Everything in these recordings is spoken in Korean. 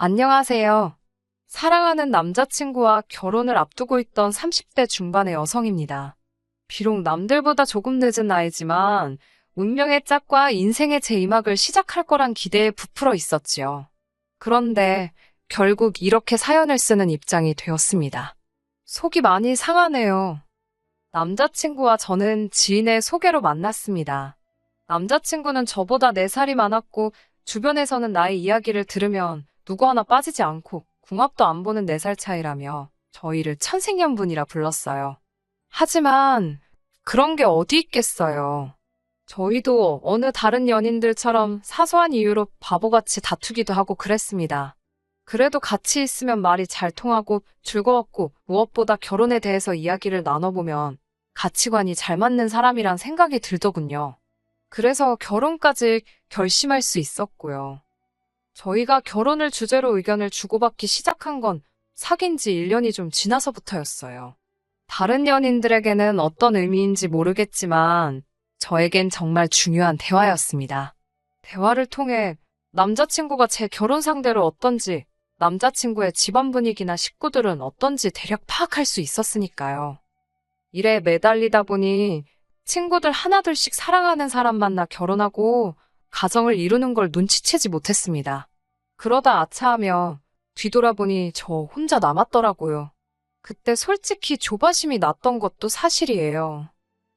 안녕하세요. 사랑하는 남자친구와 결혼을 앞두고 있던 30대 중반의 여성입니다. 비록 남들보다 조금 늦은 나이지만 운명의 짝과 인생의 제이막을 시작할 거란 기대에 부풀어 있었지요. 그런데 결국 이렇게 사연을 쓰는 입장이 되었습니다. 속이 많이 상하네요. 남자친구와 저는 지인의 소개로 만났습니다. 남자친구는 저보다 4살이 많았고 주변에서는 나의 이야기를 들으면 누구 하나 빠지지 않고 궁합도 안 보는 4살 차이라며 저희를 천생연분이라 불렀어요. 하지만 그런 게 어디 있겠어요. 저희도 어느 다른 연인들처럼 사소한 이유로 바보같이 다투기도 하고 그랬습니다. 그래도 같이 있으면 말이 잘 통하고 즐거웠고 무엇보다 결혼에 대해서 이야기를 나눠보면 가치관이 잘 맞는 사람이란 생각이 들더군요. 그래서 결혼까지 결심할 수 있었고요. 저희가 결혼을 주제로 의견을 주고받기 시작한 건 사귄 지 1년이 좀 지나서부터였어요. 다른 연인들에게는 어떤 의미인지 모르겠지만 저에겐 정말 중요한 대화였습니다. 대화를 통해 남자친구가 제 결혼 상대로 어떤지, 남자친구의 집안 분위기나 식구들은 어떤지 대략 파악할 수 있었으니까요. 일에 매달리다 보니 친구들 하나둘씩 사랑하는 사람 만나 결혼하고 가정을 이루는 걸 눈치채지 못했습니다. 그러다 아차하며 뒤돌아보니 저 혼자 남았더라고요. 그때 솔직히 조바심이 났던 것도 사실이에요.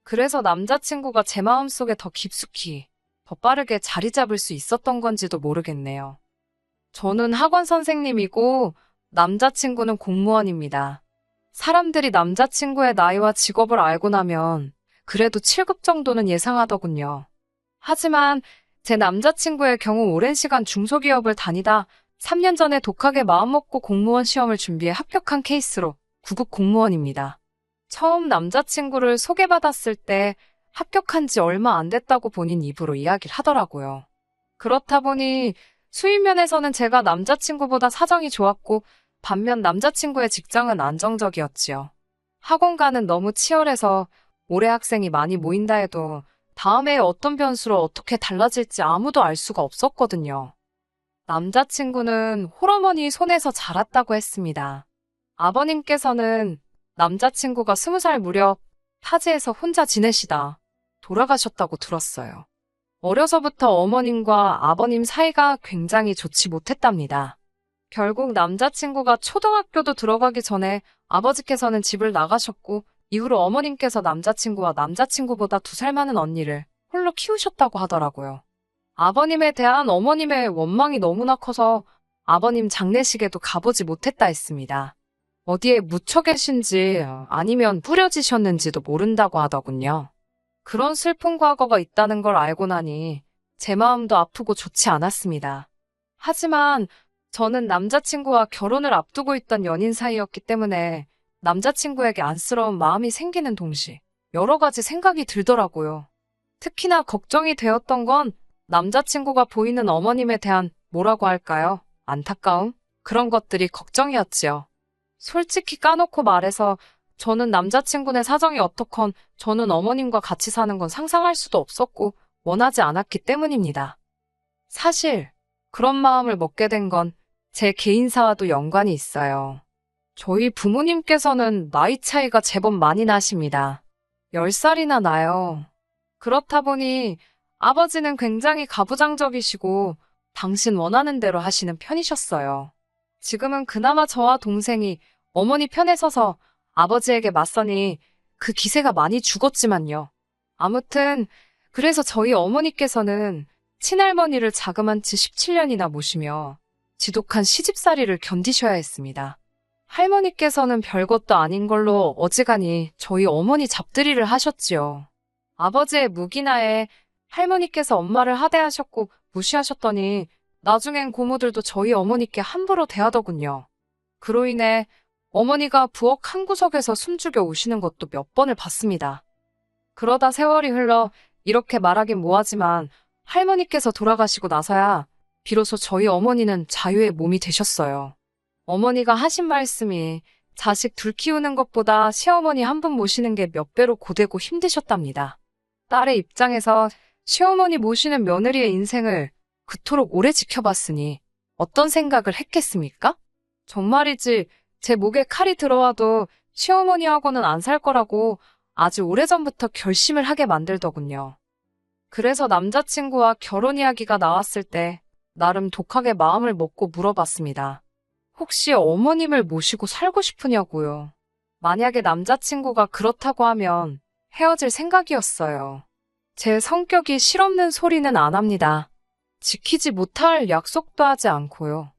그래서 남자친구가 제 마음속에 더 깊숙이, 더 빠르게 자리 잡을 수 있었던 건지도 모르겠네요. 저는 학원 선생님이고 남자친구는 공무원입니다. 사람들이 남자친구의 나이와 직업을 알고 나면 그래도 7급 정도는 예상하더군요. 하지만 제 남자친구의 경우 오랜 시간 중소기업을 다니다 3년 전에 독하게 마음먹고 공무원 시험을 준비해 합격한 케이스로 9급 공무원입니다. 처음 남자친구를 소개받았을 때 합격한 지 얼마 안 됐다고 본인 입으로 이야기를 하더라고요. 그렇다 보니 수입 면에서는 제가 남자친구보다 사정이 좋았고 반면 남자친구의 직장은 안정적이었지요. 학원가는 너무 치열해서 올해 학생이 많이 모인다 해도 다음 해에 어떤 변수로 어떻게 달라질지 아무도 알 수가 없었거든요. 남자친구는 홀어머니 손에서 자랐다고 했습니다. 아버님께서는 남자친구가 20살 무렵 타지에서 혼자 지내시다 돌아가셨다고 들었어요. 어려서부터 어머님과 아버님 사이가 굉장히 좋지 못했답니다. 결국 남자친구가 초등학교도 들어가기 전에 아버지께서는 집을 나가셨고 이후로 어머님께서 남자친구와 남자친구보다 2살 많은 언니를 홀로 키우셨다고 하더라고요. 아버님에 대한 어머님의 원망이 너무나 커서 아버님 장례식에도 가보지 못했다 했습니다. 어디에 묻혀 계신지 아니면 뿌려지셨는지도 모른다고 하더군요. 그런 슬픈 과거가 있다는 걸 알고 나니 제 마음도 아프고 좋지 않았습니다. 하지만 저는 남자친구와 결혼을 앞두고 있던 연인 사이였기 때문에 남자친구에게 안쓰러운 마음이 생기는 동시에 여러 가지 생각이 들더라고요. 특히나 걱정이 되었던 건 남자친구가 보이는 어머님에 대한 뭐라고 할까요? 안타까움? 그런 것들이 걱정이었지요. 솔직히 까놓고 말해서 저는 남자친구네 사정이 어떻건 저는 어머님과 같이 사는 건 상상할 수도 없었고 원하지 않았기 때문입니다. 사실 그런 마음을 먹게 된 건 제 개인사와도 연관이 있어요. 저희 부모님께서는 나이 차이가 제법 많이 나십니다. 10살이나 나요. 그렇다 보니 아버지는 굉장히 가부장적이시고 당신 원하는 대로 하시는 편이셨어요. 지금은 그나마 저와 동생이 어머니 편에 서서 아버지에게 맞서니 그 기세가 많이 죽었지만요. 아무튼 그래서 저희 어머니께서는 친할머니를 자그만 치 17년이나 모시며 지독한 시집살이를 견디셔야 했습니다. 할머니께서는 별것도 아닌 걸로 어지간히 저희 어머니 잡들이를 하셨지요. 아버지의 무기나에 할머니께서 엄마를 하대하셨고 무시하셨더니 나중엔 고모들도 저희 어머니께 함부로 대하더군요. 그로 인해 어머니가 부엌 한 구석에서 숨죽여 우시는 것도 몇 번을 봤습니다. 그러다 세월이 흘러 이렇게 말하긴 뭐하지만 할머니께서 돌아가시고 나서야 비로소 저희 어머니는 자유의 몸이 되셨어요. 어머니가 하신 말씀이 자식 둘 키우는 것보다 시어머니 한 분 모시는 게 몇 배로 고되고 힘드셨답니다. 딸의 입장에서 시어머니 모시는 며느리의 인생을 그토록 오래 지켜봤으니 어떤 생각을 했겠습니까? 정말이지 제 목에 칼이 들어와도 시어머니하고는 안 살 거라고 아주 오래전부터 결심을 하게 만들더군요. 그래서 남자친구와 결혼 이야기가 나왔을 때 나름 독하게 마음을 먹고 물어봤습니다. 혹시 어머님을 모시고 살고 싶으냐고요. 만약에 남자친구가 그렇다고 하면 헤어질 생각이었어요. 제 성격이 실없는 소리는 안 합니다. 지키지 못할 약속도 하지 않고요.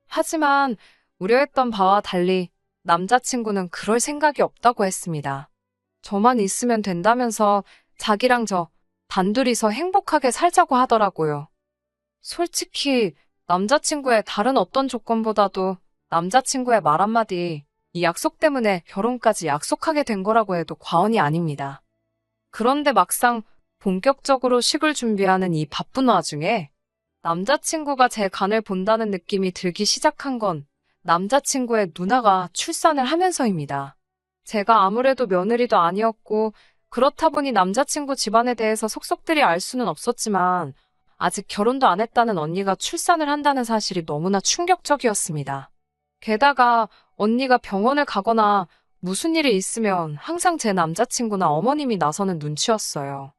하지만 우려했던 바와 달리 남자친구는 그럴 생각이 없다고 했습니다. 저만 있으면 된다면서 자기랑 저 단둘이서 행복하게 살자고 하더라고요. 솔직히 남자친구의 다른 어떤 조건보다도 남자친구의 말 한마디, 이 약속 때문에 결혼까지 약속하게 된 거라고 해도 과언이 아닙니다. 그런데 막상 본격적으로 식을 준비하는 이 바쁜 와중에 남자친구가 제 간을 본다는 느낌이 들기 시작한 건 남자친구의 누나가 출산을 하면서입니다. 제가 아무래도 며느리도 아니었고 그렇다 보니 남자친구 집안에 대해서 속속들이 알 수는 없었지만 아직 결혼도 안 했다는 언니가 출산을 한다는 사실이 너무나 충격적이었습니다. 게다가 언니가 병원을 가거나 무슨 일이 있으면 항상 제 남자친구나 어머님이 나서는 눈치였어요.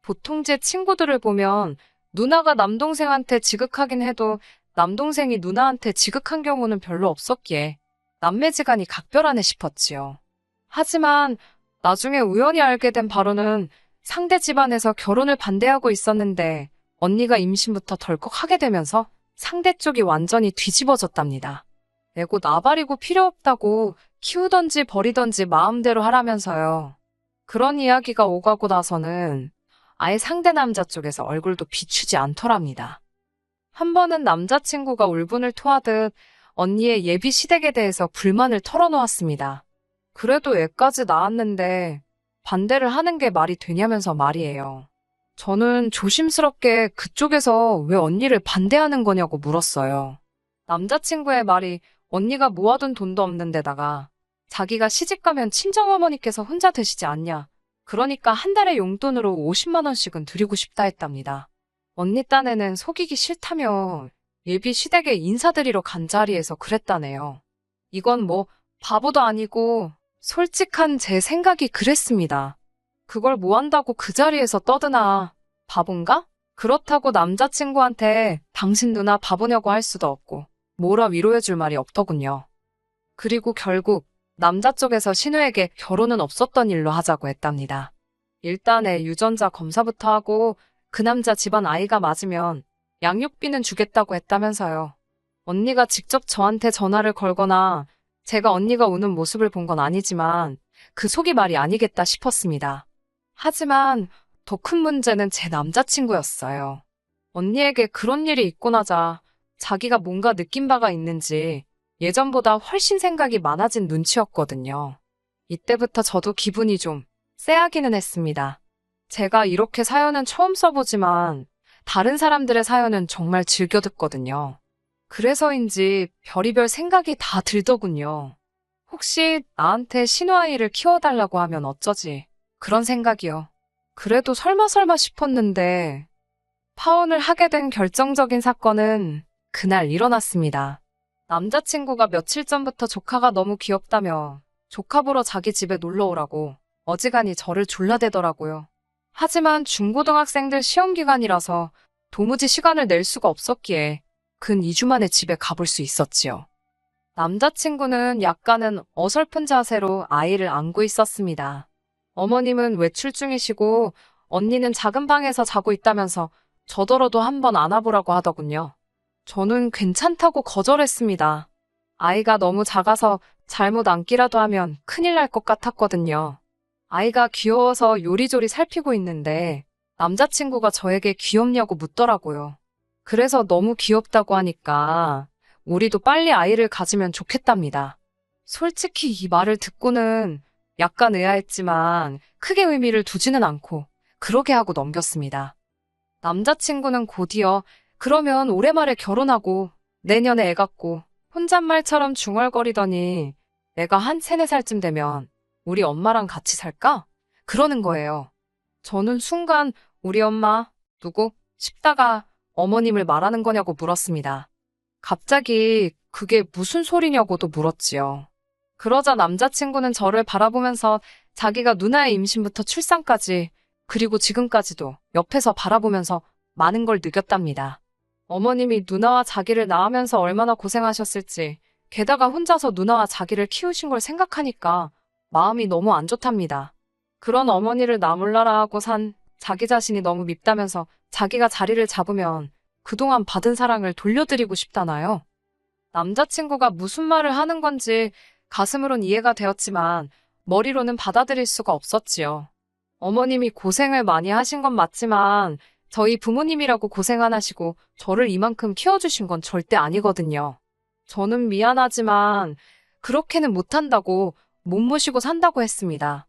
보통 제 친구들을 보면 누나가 남동생한테 지극하긴 해도 남동생이 누나한테 지극한 경우는 별로 없었기에 남매지간이 각별하네 싶었지요. 하지만 나중에 우연히 알게 된 바로는 상대 집안에서 결혼을 반대하고 있었는데 언니가 임신부터 덜컥 하게 되면서 상대 쪽이 완전히 뒤집어졌답니다. 애고 나발이고 필요 없다고 키우던지 버리던지 마음대로 하라면서요. 그런 이야기가 오가고 나서는 아예 상대 남자 쪽에서 얼굴도 비추지 않더랍니다. 한 번은 남자친구가 울분을 토하듯 언니의 예비 시댁에 대해서 불만을 털어놓았습니다. 그래도 애까지 낳았는데 반대를 하는 게 말이 되냐면서 말이에요. 저는 조심스럽게 그쪽에서 왜 언니를 반대하는 거냐고 물었어요. 남자친구의 말이 언니가 모아둔 돈도 없는 데다가 자기가 시집가면 친정어머니께서 혼자 드시지 않냐. 그러니까 한 달에 용돈으로 50만 원씩은 드리고 싶다 했답니다. 언니 딴에는 속이기 싫다며 예비 시댁에 인사드리러 간 자리에서 그랬다네요. 이건 뭐 바보도 아니고 솔직한 제 생각이 그랬습니다. 그걸 뭐 한다고 그 자리에서 떠드나. 바본가? 그렇다고 남자친구한테 당신 누나 바보냐고 할 수도 없고 뭐라 위로해줄 말이 없더군요. 그리고 결국 남자 쪽에서 신우에게 결혼은 없었던 일로 하자고 했답니다. 일단에 유전자 검사부터 하고 그 남자 집안 아이가 맞으면 양육비는 주겠다고 했다면서요. 언니가 직접 저한테 전화를 걸거나 제가 언니가 우는 모습을 본 건 아니지만 그 속이 말이 아니겠다 싶었습니다. 하지만 더 큰 문제는 제 남자친구였어요. 언니에게 그런 일이 있고 나자 자기가 뭔가 느낀 바가 있는지 예전보다 훨씬 생각이 많아진 눈치였거든요. 이때부터 저도 기분이 좀 쎄하기는 했습니다. 제가 이렇게 사연은 처음 써보지만 다른 사람들의 사연은 정말 즐겨 듣거든요. 그래서인지 별의별 생각이 다 들더군요. 혹시 나한테 신우아이를 키워달라고 하면 어쩌지? 그런 생각이요. 그래도 설마 싶었는데 파혼을 하게 된 결정적인 사건은 그날 일어났습니다. 남자친구가 며칠 전부터 조카가 너무 귀엽다며 조카 보러 자기 집에 놀러 오라고 어지간히 저를 졸라대더라고요. 하지만 중고등학생들 시험 기간이라서 도무지 시간을 낼 수가 없었기에 근 2주 만에 집에 가볼 수 있었지요. 남자친구는 약간은 어설픈 자세로 아이를 안고 있었습니다. 어머님은 외출 중이시고 언니는 작은 방에서 자고 있다면서 저더러도 한번 안아보라고 하더군요. 저는 괜찮다고 거절했습니다. 아이가 너무 작아서 잘못 안기라도 하면 큰일 날 것 같았거든요. 아이가 귀여워서 요리조리 살피고 있는데 남자친구가 저에게 귀엽냐고 묻더라고요. 그래서 너무 귀엽다고 하니까 우리도 빨리 아이를 가지면 좋겠답니다. 솔직히 이 말을 듣고는 약간 의아했지만 크게 의미를 두지는 않고 그러게 하고 넘겼습니다. 남자친구는 곧이어 그러면 올해 말에 결혼하고 내년에 애 갖고 혼잣말처럼 중얼거리더니 내가 한 3, 4살쯤 되면 우리 엄마랑 같이 살까? 그러는 거예요. 저는 순간 우리 엄마 누구? 싶다가 어머님을 말하는 거냐고 물었습니다. 갑자기 그게 무슨 소리냐고도 물었지요. 그러자 남자친구는 저를 바라보면서 자기가 누나의 임신부터 출산까지 그리고 지금까지도 옆에서 바라보면서 많은 걸 느꼈답니다. 어머님이 누나와 자기를 낳으면서 얼마나 고생하셨을지, 게다가 혼자서 누나와 자기를 키우신 걸 생각하니까 마음이 너무 안 좋답니다. 그런 어머니를 나 몰라라 하고 산 자기 자신이 너무 밉다면서 자기가 자리를 잡으면 그동안 받은 사랑을 돌려드리고 싶다나요? 남자친구가 무슨 말을 하는 건지 가슴으론 이해가 되었지만 머리로는 받아들일 수가 없었지요. 어머님이 고생을 많이 하신 건 맞지만 저희 부모님이라고 고생 안 하시고 저를 이만큼 키워주신 건 절대 아니거든요. 저는 미안하지만 그렇게는 못한다고 못 모시고 산다고 했습니다.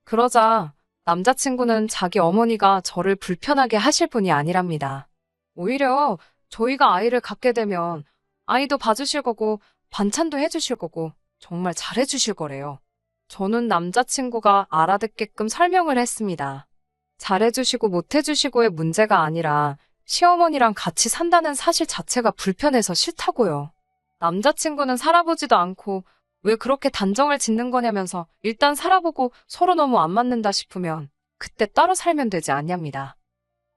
그러자 남자친구는 자기 어머니가 저를 불편하게 하실 분이 아니랍니다. 오히려 저희가 아이를 갖게 되면 아이도 봐주실 거고 반찬도 해주실 거고 정말 잘해주실 거래요. 저는 남자친구가 알아듣게끔 설명을 했습니다. 잘해주시고 못해주시고의 문제가 아니라 시어머니랑 같이 산다는 사실 자체가 불편해서 싫다고요. 남자친구는 살아보지도 않고 왜 그렇게 단정을 짓는 거냐면서 일단 살아보고 서로 너무 안 맞는다 싶으면 그때 따로 살면 되지 않냐입니다.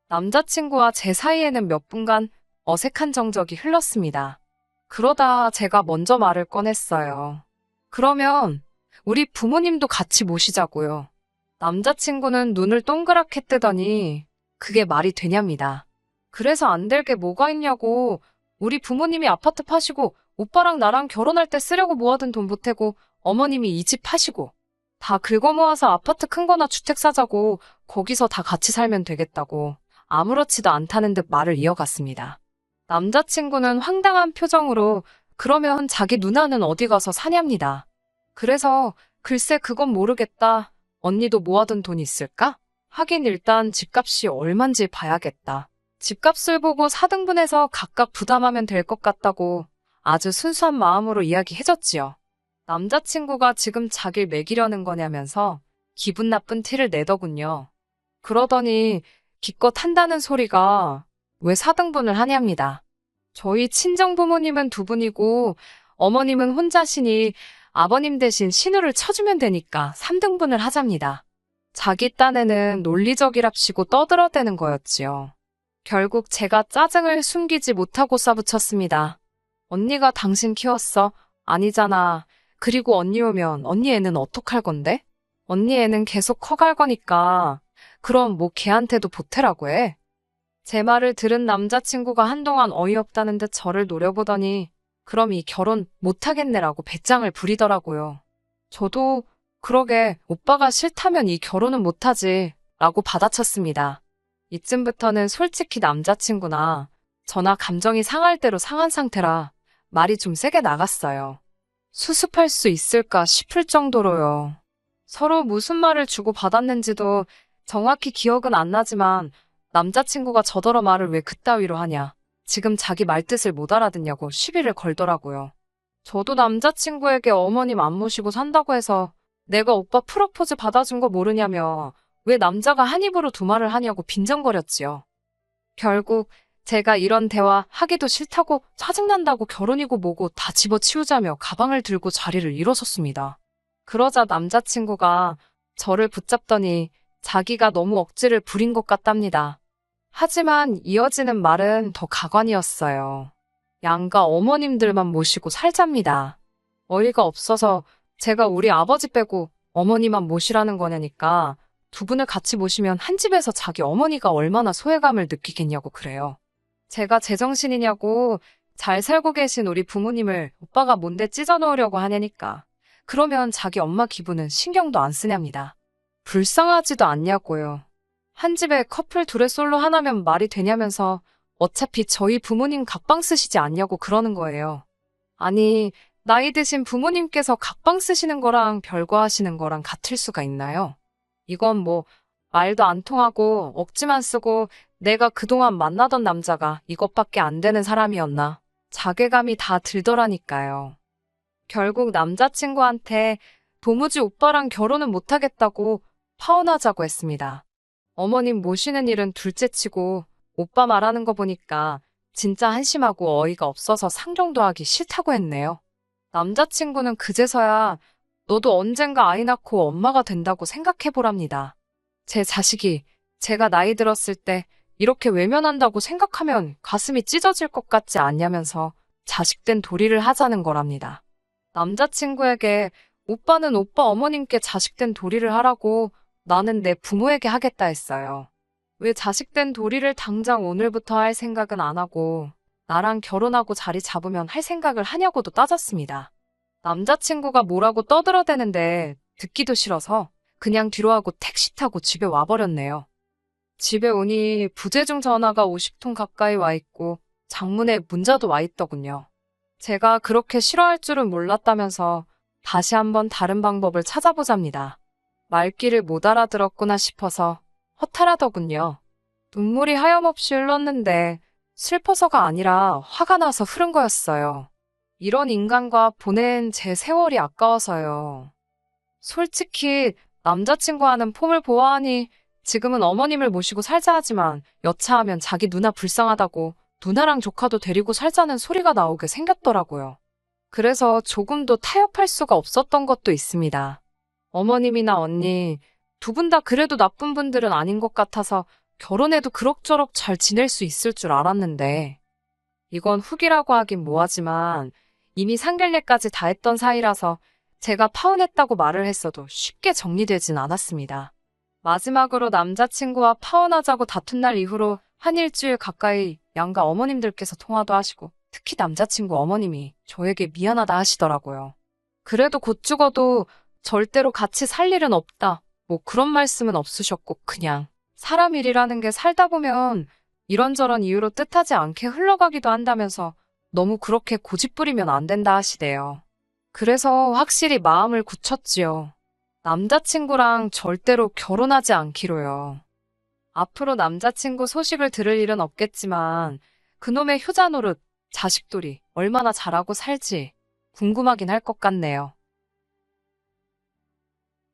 남자친구와 제 사이에는 몇 분간 어색한 정적이 흘렀습니다. 그러다 제가 먼저 말을 꺼냈어요. 그러면 우리 부모님도 같이 모시자고요. 남자친구는 눈을 동그랗게 뜨더니 그게 말이 되냐입니다. 그래서 안 될 게 뭐가 있냐고. 우리 부모님이 아파트 파시고 오빠랑 나랑 결혼할 때 쓰려고 모아둔 돈 보태고 어머님이 이 집 파시고 다 긁어 모아서 아파트 큰 거나 주택 사자고 거기서 다 같이 살면 되겠다고 아무렇지도 않다는 듯 말을 이어갔습니다. 남자친구는 황당한 표정으로 그러면 자기 누나는 어디 가서 사냐입니다. 그래서 글쎄 그건 모르겠다. 언니도 모아둔 돈 있을까? 하긴 일단 집값이 얼만지 봐야겠다. 집값을 보고 4등분해서 각각 부담하면 될 것 같다고 아주 순수한 마음으로 이야기해줬지요. 남자친구가 지금 자길 매기려는 거냐면서 기분 나쁜 티를 내더군요. 그러더니 기껏 한다는 소리가 왜 4등분을 하냐입니다. 저희 친정부모님은 두 분이고 어머님은 혼자시니 아버님 대신 신우를 쳐주면 되니까 3등분을 하잡니다. 자기 딴에는 논리적이랍시고 떠들어대는 거였지요. 결국 제가 짜증을 숨기지 못하고 쏴붙였습니다. 언니가 당신 키웠어? 아니잖아. 그리고 언니 오면 언니 애는 어떡할 건데? 언니 애는 계속 커갈 거니까 그럼 뭐 걔한테도 보태라고 해. 제 말을 들은 남자친구가 한동안 어이없다는 듯 저를 노려보더니 그럼 이 결혼 못하겠네라고 배짱을 부리더라고요. 저도 그러게 오빠가 싫다면 이 결혼은 못하지 라고 받아쳤습니다. 이쯤부터는 솔직히 남자친구나 저나 감정이 상할 대로 상한 상태라 말이 좀 세게 나갔어요. 수습할 수 있을까 싶을 정도로요. 서로 무슨 말을 주고받았는지도 정확히 기억은 안 나지만 남자친구가 저더러 말을 왜 그따위로 하냐. 지금 자기 말뜻을 못 알아듣냐고 시비를 걸더라고요. 저도 남자친구에게 어머님 안 모시고 산다고 해서 내가 오빠 프로포즈 받아준 거 모르냐며 왜 남자가 한 입으로 두 말을 하냐고 빈정거렸지요. 결국 제가 이런 대화 하기도 싫다고 짜증난다고 결혼이고 뭐고 다 집어치우자며 가방을 들고 자리를 일어섰습니다. 그러자 남자친구가 저를 붙잡더니 자기가 너무 억지를 부린 것 같답니다. 하지만 이어지는 말은 더 가관이었어요. 양가 어머님들만 모시고 살잡니다. 어이가 없어서 제가 우리 아버지 빼고 어머니만 모시라는 거냐니까 두 분을 같이 모시면 한 집에서 자기 어머니가 얼마나 소외감을 느끼겠냐고 그래요. 제가 제정신이냐고 잘 살고 계신 우리 부모님을 오빠가 뭔데 찢어놓으려고 하냐니까. 그러면 자기 엄마 기분은 신경도 안 쓰냐입니다. 불쌍하지도 않냐고요. 한 집에 커플 둘의 솔로 하나면 말이 되냐면서 어차피 저희 부모님 각방 쓰시지 않냐고 그러는 거예요. 아니, 나이 드신 부모님께서 각방 쓰시는 거랑 별거하시는 거랑 같을 수가 있나요? 이건 뭐 말도 안 통하고 억지만 쓰고 내가 그동안 만나던 남자가 이것밖에 안 되는 사람이었나. 자괴감이 다 들더라니까요. 결국 남자친구한테 도무지 오빠랑 결혼은 못하겠다고 파혼하자고 했습니다. 어머님 모시는 일은 둘째치고 오빠 말하는 거 보니까 진짜 한심하고 어이가 없어서 상종도 하기 싫다고 했네요. 남자친구는 그제서야 너도 언젠가 아이 낳고 엄마가 된다고 생각해보랍니다. 제 자식이 제가 나이 들었을 때 이렇게 외면한다고 생각하면 가슴이 찢어질 것 같지 않냐면서 자식된 도리를 하자는 거랍니다. 남자친구에게 오빠는 오빠 어머님께 자식된 도리를 하라고 나는 내 부모에게 하겠다 했어요. 왜 자식된 도리를 당장 오늘부터 할 생각은 안 하고 나랑 결혼하고 자리 잡으면 할 생각을 하냐고도 따졌습니다. 남자친구가 뭐라고 떠들어대는데 듣기도 싫어서 그냥 뒤로 하고 택시 타고 집에 와버렸네요. 집에 오니 부재중 전화가 50통 가까이 와 있고 장문에 문자도 와 있더군요. 제가 그렇게 싫어할 줄은 몰랐다면서 다시 한번 다른 방법을 찾아보잡니다. 말귀를 못 알아들었구나 싶어서 허탈하더군요. 눈물이 하염없이 흘렀는데 슬퍼서가 아니라 화가 나서 흐른 거였어요. 이런 인간과 보낸 제 세월이 아까워서요. 솔직히 남자친구와는 폼을 보아하니 지금은 어머님을 모시고 살자 하지만 여차하면 자기 누나 불쌍하다고 누나랑 조카도 데리고 살자는 소리가 나오게 생겼더라고요. 그래서 조금도 타협할 수가 없었던 것도 있습니다. 어머님이나 언니, 두 분 다 그래도 나쁜 분들은 아닌 것 같아서 결혼해도 그럭저럭 잘 지낼 수 있을 줄 알았는데, 이건 후기라고 하긴 뭐하지만 이미 상견례까지 다 했던 사이라서 제가 파혼했다고 말을 했어도 쉽게 정리되진 않았습니다. 마지막으로 남자친구와 파혼하자고 다툰 날 이후로 한 일주일 가까이 양가 어머님들께서 통화도 하시고 특히 남자친구 어머님이 저에게 미안하다 하시더라고요. 그래도 곧 죽어도 절대로 같이 살 일은 없다. 뭐 그런 말씀은 없으셨고 그냥 사람 일이라는 게 살다 보면 이런저런 이유로 뜻하지 않게 흘러가기도 한다면서 너무 그렇게 고집부리면 안 된다 하시대요. 그래서 확실히 마음을 굳혔지요. 남자친구랑 절대로 결혼하지 않기로요. 앞으로 남자친구 소식을 들을 일은 없겠지만 그놈의 효자 노릇, 자식돌이 얼마나 잘하고 살지 궁금하긴 할 것 같네요.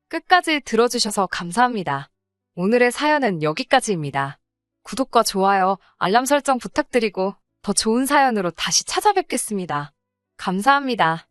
끝까지 들어주셔서 감사합니다. 오늘의 사연은 여기까지입니다. 구독과 좋아요, 알람 설정 부탁드리고 더 좋은 사연으로 다시 찾아뵙겠습니다. 감사합니다.